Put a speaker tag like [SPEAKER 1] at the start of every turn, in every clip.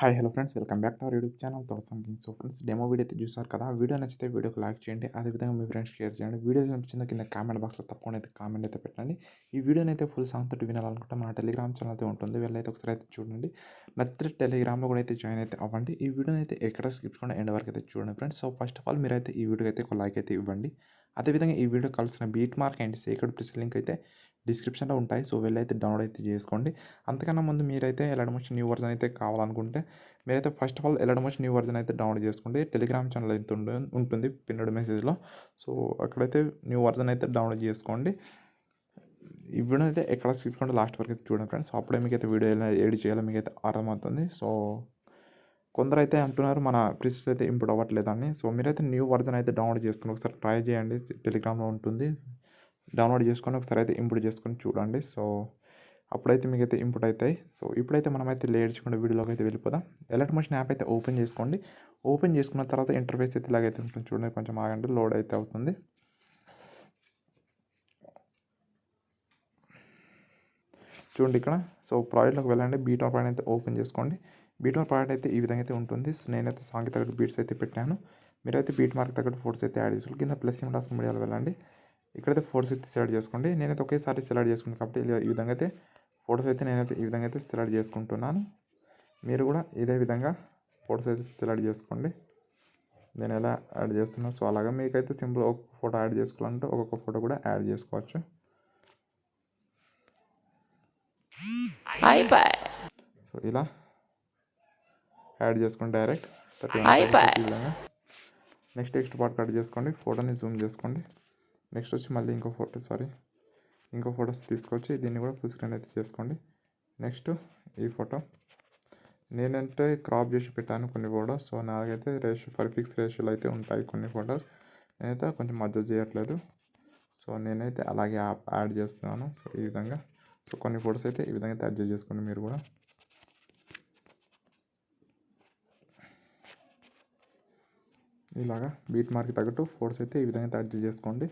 [SPEAKER 1] Hi hello friends, welcome back to our YouTube channel Todasam king. So friends, demo video అయితే చూసారు కదా. Video నచ్చితే వీడియోకి లైక్ చేయండి, అదేవిధంగా మీ ఫ్రెండ్స్ షేర్ చేయండి. వీడియో నచ్చిందో కింద కామెంట్ బాక్స్లో తప్పకుండా అయితే కామెంట్ అయితే పెట్టండి. ఈ వీడియోని అయితే ఫుల్ సాంగ్ తోటి వినాలనుకుంటే మన టెలిగ్రామ్ ఛానల్ అయితే ఉంటుంది, వెళ్ళైతే ఒకసారి అయితే చూడండి. నచ్చితే టెలిగ్రామ్లో కూడా అయితే జాయిన్ అయితే అవ్వండి. ఈ వీడియోని అయితే ఎక్కడ స్కిప్ చేయకుండా ఎండ్ వరకు అయితే చూడండి friends. So first of all మీరైతే ఈ వీడియోకి అయితే ఒక లైక్ అయితే ఇవ్వండి. అదేవిధంగా ఈ వీడియో కావాల్సిన beat mark and secret place link అయితే డిస్క్రిప్షన్లో ఉంటాయి. సో వెళ్ళైతే డౌన్లోడ్ అయితే చేసుకోండి. అంతకన్నా ముందు మీరైతే ఎలాంటి మోషన్ న్యూ వర్జన్ అయితే కావాలనుకుంటే మీరైతే ఫస్ట్ ఆఫ్ ఆల్ ఎలాంటి మోషన్ న్యూ వర్జన్ అయితే డౌన్లోడ్ చేసుకోండి. టెలిగ్రామ్ ఛానల్ అయితే ఉంటుంది పిన్నెడ్ మెసేజ్లో. సో అక్కడైతే న్యూ వర్జన్ అయితే డౌన్లోడ్ చేసుకోండి. ఈ వీడియో అయితే ఎక్కడ స్కిప్ చేయకుండా లాస్ట్ వరకు అయితే చూడండి ఫ్రెండ్స్. అప్పుడే మీకైతే వీడియో ఎలా ఎడిట్ చేయాలో మీకైతే అర్థమవుతుంది. సో కొందరు అయితే అంటున్నారు మన ప్రిసెస్ అయితే ఇంప్రూవ్ అవ్వట్లేదని. సో మీరైతే న్యూ వర్జన్ అయితే డౌన్లోడ్ చేసుకుని ఒకసారి ట్రై చేయండి. టెలిగ్రామ్లో ఉంటుంది, డౌన్లోడ్ చేసుకొని ఒకసారి అయితే ఇంప్రూవ్ చేసుకొని చూడండి. సో అప్పుడైతే మీకైతే ఇంప్రూవ్ అవుతాయి. సో ఇప్పుడైతే మనమైతే లేడ్చుకుంటే వీడియోలోకి అయితే వెళ్ళిపోదాం. ఎలర్ట్ మోషన్ యాప్ అయితే ఓపెన్ చేసుకోండి. ఓపెన్ చేసుకున్న తర్వాత ఇంటర్ఫేస్ అయితే ఇలాగైతే ఉంటుంది చూడండి. కొంచెం ఆగండి, లోడ్ అయితే అవుతుంది. చూడండి ఇక్కడ. సో ప్రాజెక్ట్లోకి వెళ్ళండి, బీట్ ప్రాజెక్ట్ అయితే ఓపెన్ చేసుకోండి. బీట్ ప్రాజెక్ట్ అయితే ఈ విధంగా అయితే ఉంటుంది. సో నేనైతే సాంగ్కి తగ్గట్టు బీట్స్ అయితే పెట్టాను. మీరైతే బీట్ మార్క్ తగ్గట్టు ఫోటోస్ అయితే యాడ్ చేసుకోండి. కింద ప్లస్ సింబల్ రాసుకుని మీడియాలో వెళ్ళండి. ఇక్కడైతే ఫోటోస్ అయితే సెలెక్ట్ చేసుకోండి. నేనైతే ఒకేసారి సెలెక్ట్ చేసుకున్నాను కాబట్టి ఈ విధంగా అయితే ఫోటోస్ అయితే నేనైతే ఈ విధంగా అయితే సెలెక్ట్ చేసుకుంటున్నాను. మీరు కూడా ఇదే విధంగా ఫోటోస్ అయితే సెలెక్ట్ చేసుకోండి. నేను ఎలా యాడ్ చేస్తున్నాను. సో అలాగా మీకైతే సింపుల్ ఒక్కొక్క ఫోటో యాడ్ చేసుకోవాలంటే ఒక్కొక్క ఫోటో కూడా యాడ్ చేసుకోవచ్చు. సో ఇలా యాడ్ చేసుకోండి డైరెక్ట్ 31 విధంగా. నెక్స్ట్ పార్ట్ కట్ చేసుకోండి, ఫోటోని జూమ్ చేసుకోండి. నెక్స్ట్ వచ్చి మళ్ళీ ఇంకో ఫోటోస్ తీసుకొచ్చి దీన్ని కూడా ఫుల్ స్క్రీన్ అయితే చేసుకోండి. నెక్స్ట్ ఈ ఫోటో నేనంటే క్రాప్ చేసి పెట్టాను కొన్ని ఫోటోస్. సో నాకైతే ఫిక్స్ రేషియోలు అయితే ఉంటాయి కొన్ని ఫోటోస్. నేనైతే కొంచెం అడ్జస్ట్ చేయట్లేదు. సో నేనైతే అలాగే యాడ్ చేస్తున్నాను. సో ఈ విధంగా. సో కొన్ని ఫోటోస్ అయితే ఈ విధంగా అయితే అడ్జస్ట్ చేసుకోండి మీరు కూడా. ఇలాగా బీట్ మార్క్ తగ్గట్టు ఫోటోస్ అయితే ఈ విధంగా అయితే అడ్జస్ట్ చేసుకోండి.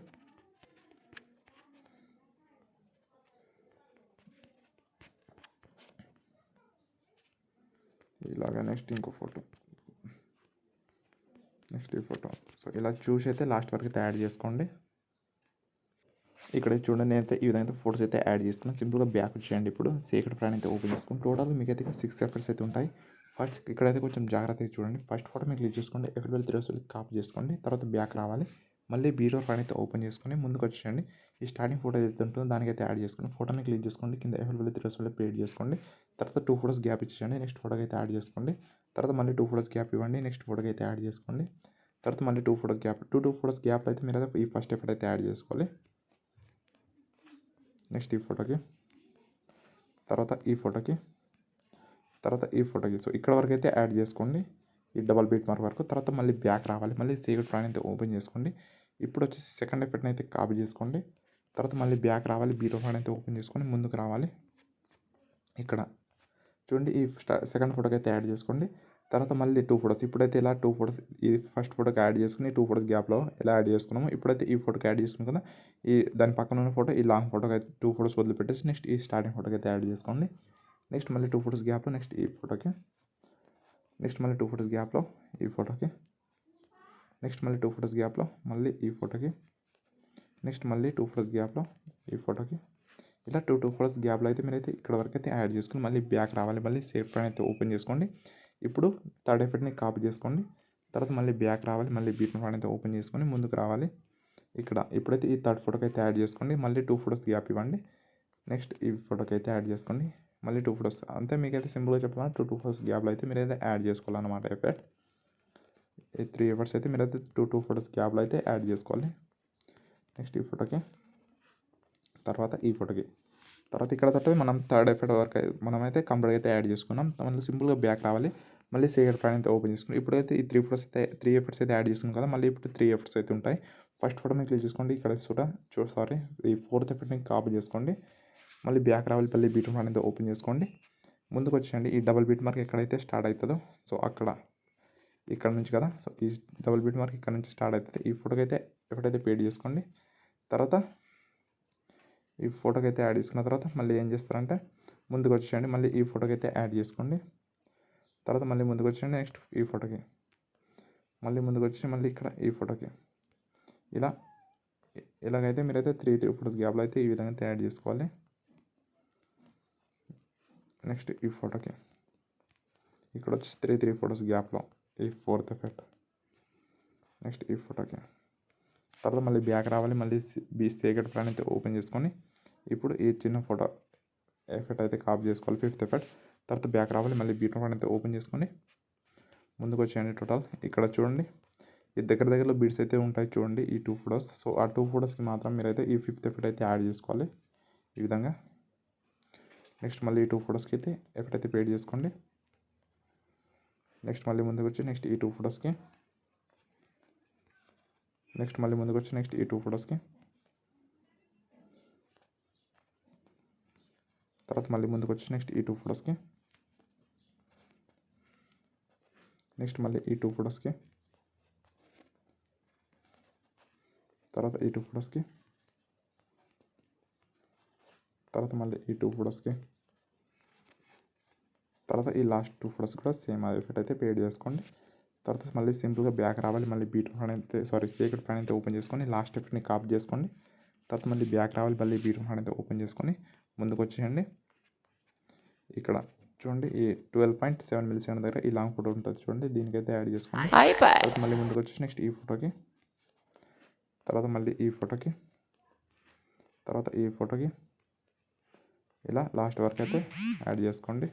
[SPEAKER 1] ఇలాగా నెక్స్ట్ ఇంకో ఫోటో, నెక్స్ట్ ఈ ఫోటో. సో ఇలా చూసి అయితే లాస్ట్ వరకు అయితే యాడ్ చేసుకోండి. ఇక్కడ చూడండి, నేనైతే ఈ విధంగా ఫోటోస్ అయితే యాడ్ చేస్తున్నాను. సింపుల్గా బ్యాక్ వచ్చేయండి. ఇప్పుడు సీక్రెట్ ప్లాన్ అయితే ఓపెన్ చేసుకుని టోటల్ మీకు అయితే 6 ఎఫర్ట్స్ అయితే ఉంటాయి. ఫస్ట్ ఇక్కడైతే కొంచెం జాగ్రత్తగా చూడండి. ఫస్ట్ ఫోటో మీకు క్లిక్ చేసుకోండి, ఎఫ్ఎల్ 3 కాపీ చేసుకోండి. తర్వాత బ్యాక్ రావాలి, మళ్ళీ బీరో ప్లాన్ అయితే ఓపెన్ చేసుకొని ముందుకు వచ్చేయండి. ఈ స్టార్టింగ్ ఫోటో ఏదైతే ఉంటుందో దానికైతే యాడ్ చేసుకోండి. ఫోటోని క్లిక్ చేసుకోండి, కింద ఎఫ్ఎల్ 3 క్రియేట్ చేసుకోండి. తర్వాత 2 ఫోటోస్ గ్యాప్ ఇచ్చేయండి. నెక్స్ట్ ఫోటోకి అయితే యాడ్ చేసుకోండి. తర్వాత మళ్ళీ 2 ఫోటోస్ గ్యాప్ ఇవ్వండి. నెక్స్ట్ ఫోటోకి అయితే యాడ్ చేసుకోండి. తర్వాత మళ్ళీ 2 ఫోటోస్ గ్యాప్, 2 ఫోటోస్ గ్యాప్లో అయితే మీరు అయితే ఈ ఫస్ట్ ఎఫర్ట్ అయితే యాడ్ చేసుకోవాలి. నెక్స్ట్ ఈ ఫోటోకి, తర్వాత ఈ ఫోటోకి, తర్వాత ఈ ఫోటోకి. సో ఇక్కడ వరకు అయితే యాడ్ చేసుకోండి, ఈ డబల్ బీట్ మార్క్ వరకు. తర్వాత మళ్ళీ బ్యాక్ రావాలి, మళ్ళీ సీక్రెట్ ప్లాన్ అయితే ఓపెన్ చేసుకోండి. ఇప్పుడు వచ్చేసి సెకండ్ ఎఫెక్ట్ని అయితే కాపీ చేసుకోండి. తర్వాత మళ్ళీ బ్యాక్ రావాలి, బీరో ప్లాన్ అయితే ఓపెన్ చేసుకొని ముందుకు రావాలి. ఇక్కడ చూడండి, ఈ సెకండ్ ఫోటోకి అయితే యాడ్ చేసుకోండి. తర్వాత మళ్ళీ 2 ఫోటోస్. ఇప్పుడైతే ఇలా 2 ఫోటోస్ ఈ ఫస్ట్ ఫోటోకి యాడ్ చేసుకుని 2 ఫోటోస్ గ్యాప్లో ఎలా యాడ్ చేసుకున్నాము. ఇప్పుడైతే ఈ ఫోటోకి యాడ్ చేసుకున్నాం కదా, ఈ దాని పక్కన ఉన్న ఫోటో ఈ లాంగ్ ఫోటోకి అయితే 2 ఫోటోస్ వదిలిపెట్టేసి నెక్స్ట్ ఈ స్టార్టింగ్ ఫోటోకి అయితే యాడ్ చేసుకోండి. నెక్స్ట్ మళ్ళీ 2 ఫోటోస్ గ్యాప్లో నెక్స్ట్ ఈ ఫోటోకి, నెక్స్ట్ మళ్ళీ 2 ఫోటోస్ గ్యాప్లో ఈ ఫోటోకి, నెక్స్ట్ మళ్ళీ 2 ఫోటోస్ గ్యాప్లో మళ్ళీ ఈ ఫోటోకి, నెక్స్ట్ మళ్ళీ 2 ఫోటోస్ గ్యాప్లో ఈ ఫోటోకి. ఇలా 2 ఫోటోస్ గ్యాప్లో అయితే మీరైతే ఇక్కడ వరకు అయితే యాడ్ చేసుకుని మళ్ళీ బ్యాక్ రావాలి, మళ్ళీ సేఫ్ ప్లాన్ అయితే ఓపెన్ చేసుకోండి. ఇప్పుడు థర్డ్ ఎఫెక్ట్ని కాపీ చేసుకోండి. తర్వాత మళ్ళీ బ్యాక్ రావాలి, మళ్ళీ బీట్ ప్లాన్ అయితే ఓపెన్ చేసుకొని ముందుకు రావాలి. ఇక్కడ ఇప్పుడైతే ఈ థర్డ్ ఫోటోకి అయితే యాడ్ చేసుకోండి, మళ్ళీ 2 ఫోటోస్ గ్యాప్ ఇవ్వండి. నెక్స్ట్ ఈ ఫోటోకి అయితే యాడ్ చేసుకోండి, మళ్ళీ 2 ఫోటోస్. అంతే, మీకైతే సింపుల్గా చెప్పాలి 2 ఫోటోస్ గ్యాప్లో అయితే మీరైతే యాడ్ చేసుకోవాలన్నమాట ఎఫెక్ట్. ఈ 3 ఎఫర్ట్స్ అయితే మీరైతే 2 ఫోటోస్ గ్యాప్లో అయితే యాడ్ చేసుకోవాలి. నెక్స్ట్ ఈ ఫోటోకి, తర్వాత ఈ ఫోటోకి, తర్వాత ఇక్కడ తోటి మనం థర్డ్ ఎఫెక్ట్ వరకు మనమైతే కంప్లీట్గా అయితే యాడ్ చేసుకున్నాం. మళ్ళీ సింపుల్గా బ్యాక్ రావాలి, మళ్ళీ సీక్రెట్ ప్లాన్ అయితే ఓపెన్ చేసుకుని ఇప్పుడైతే ఈ 3 ఎఫర్ట్స్ అయితే యాడ్ చేసుకున్నాం కదా. మళ్ళీ ఇప్పుడు 3 ఎఫర్ట్స్ అయితే ఉంటాయి. ఫస్ట్ ఫోటో మీకు క్లిక్ చేసుకోండి, ఇక్కడ ఈ ఫోర్త్ ఎఫెక్ట్ని కాపీ చేసుకోండి. మళ్ళీ బ్యాక్ రావాలి, మళ్ళీ బీట్ ప్లాన్ అయితే ఓపెన్ చేసుకోండి. ముందుకు వచ్చేయండి, ఈ డబుల్ బీట్ మార్క్ ఎక్కడైతే స్టార్ట్ అవుతుందో సో ఇక్కడ నుంచి కదా. సో ఈ డబుల్ బీట్ మార్క్ ఇక్కడ నుంచి స్టార్ట్ అవుతుంది. ఈ ఫోటోకి అయితే ఎక్కడైతే పేడ్ చేసుకోండి. తర్వాత ఈ ఫోటోకి అయితే యాడ్ చేసుకున్న తర్వాత మళ్ళీ ఏం చేస్తారంటే ముందుకు వచ్చేయండి, మళ్ళీ ఈ ఫోటోకి అయితే యాడ్ చేసుకోండి. తర్వాత మళ్ళీ ముందుకు వచ్చేయండి నెక్స్ట్ ఈ ఫోటోకి, మళ్ళీ ముందుకు వచ్చి మళ్ళీ ఇక్కడ ఈ ఫోటోకి. ఇలా ఇలాగైతే మీరైతే త్రీ ఫోటోస్ గ్యాప్లో అయితే ఈ విధంగా యాడ్ చేసుకోవాలి. నెక్స్ట్ ఈ ఫోటోకి ఇక్కడ వచ్చి త్రీ ఫోటోస్ గ్యాప్లో ఈ ఫోర్త్ ఎఫెక్ట్. నెక్స్ట్ ఈ ఫోటోకి తర్వాత మళ్ళీ బ్యాక్ రావాలి. మళ్ళీ సేకెడ్ ప్లాన్ అయితే ఓపెన్ చేసుకొని ఇప్పుడు ఈ చిన్న ఫోటో ఎఫెక్ట్ అయితే కాపీ చేసుకోవాలి, ఫిఫ్త్ ఎఫెక్ట్. తర్వాత బ్యాక్ రావాలి. మళ్ళీ బీట్ ప్లాన్ అయితే ఓపెన్ చేసుకొని ముందుకు వచ్చేయండి. టోటల్ ఇక్కడ చూడండి ఈ దగ్గరలో బీట్స్ అయితే ఉంటాయి చూడండి ఈ 2 ఫోటోస్. సో ఆ 2 ఫోటోస్కి మాత్రం మీరైతే ఈ ఫిఫ్త్ ఎఫెక్ట్ అయితే యాడ్ చేసుకోవాలి ఈ విధంగా. నెక్స్ట్ మళ్ళీ ఈ 2 ఫోటోస్కి అయితే ఎఫెక్ట్ అయితే పేడ్ చేసుకోండి. నెక్స్ట్ మళ్ళీ ముందుకు వచ్చి నెక్స్ట్ ఈ 2 ఫోటోస్కి, నెక్స్ట్ మళ్ళీ ముందుకు వచ్చి నెక్స్ట్ ఈ 2 ఫోటోస్కి, తర్వాత మళ్ళీ ముందుకు వచ్చి నెక్స్ట్ ఈ 2 ఫోటోస్కి, నెక్స్ట్ మళ్ళీ ఈ 2 ఫోటోస్కి, తర్వాత ఈ 2 ఫోటోస్కి, తర్వాత మళ్ళీ ఈ 2 ఫోటోస్కి, తర్వాత ఈ లాస్ట్ 2 ఫోటోస్ కూడా సేమ్ ఎఫెక్ట్ అయితే పేడ్ చేసుకోండి. తర్వాత మళ్ళీ సింపుల్గా బ్యాక్ రావాలి. మళ్ళీ బీట్ ప్లాన్ అయితే సేకెడ్ ప్లాన్ అయితే ఓపెన్ చేసుకొని లాస్ట్ ఎఫెక్ట్ని కాపీ చేసుకోండి. తర్వాత మళ్ళీ బ్యాక్ రావాలి. మళ్ళీ బీట్ ప్లాన్ అయితే ఓపెన్ చేసుకొని ముందుకు వచ్చేయండి. ఇక్కడ చూడండి ఈ 12.7 మిల్లీ దగ్గర ఈ లాంగ్ ఫోటో ఉంటుంది చూడండి, దీనికైతే యాడ్ చేసుకోండి. తర్వాత మళ్ళీ ముందుకు వచ్చి నెక్స్ట్ ఈ ఫోటోకి, తర్వాత మళ్ళీ ఈ ఫోటోకి, తర్వాత ఈ ఫోటోకి, ఇలా లాస్ట్ వరకు అయితే యాడ్ చేసుకోండి.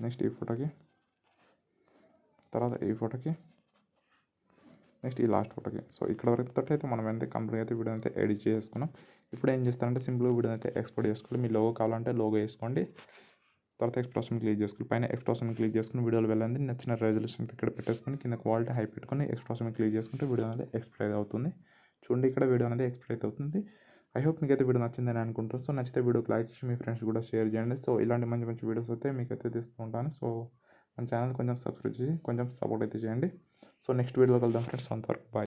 [SPEAKER 1] నెక్స్ట్ ఈ ఫోటోకి, తర్వాత ఈ ఫోటోకి, నెక్స్ట్ ఈ లాస్ట్ ఫోటోకి. సో ఇక్కడ వరకు అయితే మనం అయితే కంప్లీట్ అయితే వీడియో అయితే ఎడిట్ చేసుకున్నాం. ఇప్పుడు ఏం చేస్తారంటే సింపుల్గా వీడియో అయితే ఎక్స్పోర్ట్ చేసుకోవాలి. మీ లోగో కావాలంటే లోగో వేసుకోండి. తర్వాత ఎక్స్పోర్ట్ని క్లిక్ చేసుకోవాలి. పైన ఎక్స్పోర్ట్ని క్లిక్ చేసుకుని వీడియోలో వెళ్ళండి. నచ్చిన రెజల్యూషన్ ఇక్కడ పెట్టేసుకొని కింద క్వాలిటీ హై పెట్టుకొని ఎక్స్పోర్ట్ని క్లిక్ చేసుకుంటే వీడియో అనేది ఎక్స్పోర్ట్ అయితే అవుతుంది. చూడండి ఇక్కడ వీడియో అనేది ఎక్స్పోర్ట్ అయితే అవుతుంది. ఐ హోప్ మీకు అయితే వీడియో నచ్చిందని అనుకుంటాను. సో నచ్చితే వీడియోకి లైక్ చేసి మీ ఫ్రెండ్స్ కూడా షేర్ చేయండి. సో ఇలాంటి మంచి వీడియోస్ అయితే మీకు అయితే తీస్తూ ఉంటాను. సో మన ఛానల్ కొంచెం సబ్స్క్రైబ్ చేసి కొంచెం సపోర్ట్ అయితే చేయండి. సో నెక్స్ట్ వీడియోలో కలుద్దాం ఫ్రెండ్స్. అంతవరకు బాయ్.